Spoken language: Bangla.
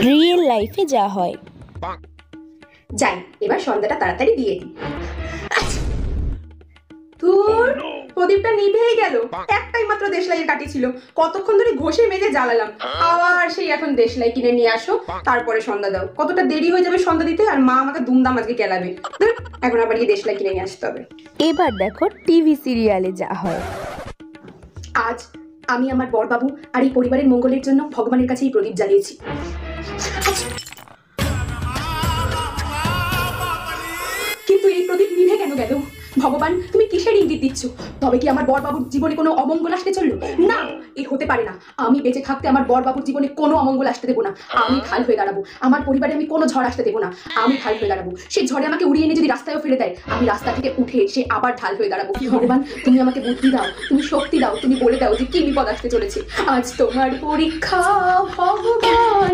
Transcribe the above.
রিয়েল লাইফে যা হয়। যাই এবার সন্ধ্যাটা তাড়াতাড়ি দিয়ে দিই। ধুর, প্রদীপটা নিভেই গেল। একটাই মাত্র দেশলাইয়ের কাঠি ছিল, কতক্ষণ ধরে ঘষে মেজে জ্বালালাম। আবার সেই এখন দেশলাই কিনে নিয়ে আসো, তারপরে সন্ধ্যা দাও। কতটা দেরি হয়ে যাবে সন্ধ্যা দিতে, আর মা আমাকে দুমদাম আজকে কেলাবে। এখন আবার গিয়ে দেশলাই কিনে নিয়ে আসতে হবে। এবার দেখো টিভি সিরিয়ালে যা হয়। আজ আমি আমার বরবাবু আর এই পরিবারের মঙ্গলের জন্য ভগবানের কাছে এই প্রদীপ জ্বালিয়েছি। কিন্তু এই প্রদীপ নিভে কেন গেল? ভগবান, তুমি কিসের ইঙ্গিত দিচ্ছ? তবে কি আমার বরবাবুর জীবনে কোনো অমঙ্গল আসতে চললো? না, এই হতে পারে না। আমি বেঁচে থাকতে আমার বরবাবুর জীবনে কোনো অমঙ্গল আসতে দেবো না। আমি ঢাল হয়ে দাঁড়াবো। আমার পরিবারে আমি কোনো ঝড় আসতে দেবো না। আমি ঢাল হয়ে দাঁড়াবো। সেই ঝড়ে আমাকে উড়িয়ে এনে যদি রাস্তায়ও ফেলে দেয়, আমি রাস্তা থেকে উঠে সে আবার ঢাল হয়ে দাঁড়াবো। ভগবান, তুমি আমাকে বুদ্ধি দাও, তুমি শক্তি দাও, তুমি বলে দাও যে কি বিপদ আসতে চলেছে। আজ তোমার পরীক্ষা ভগবান।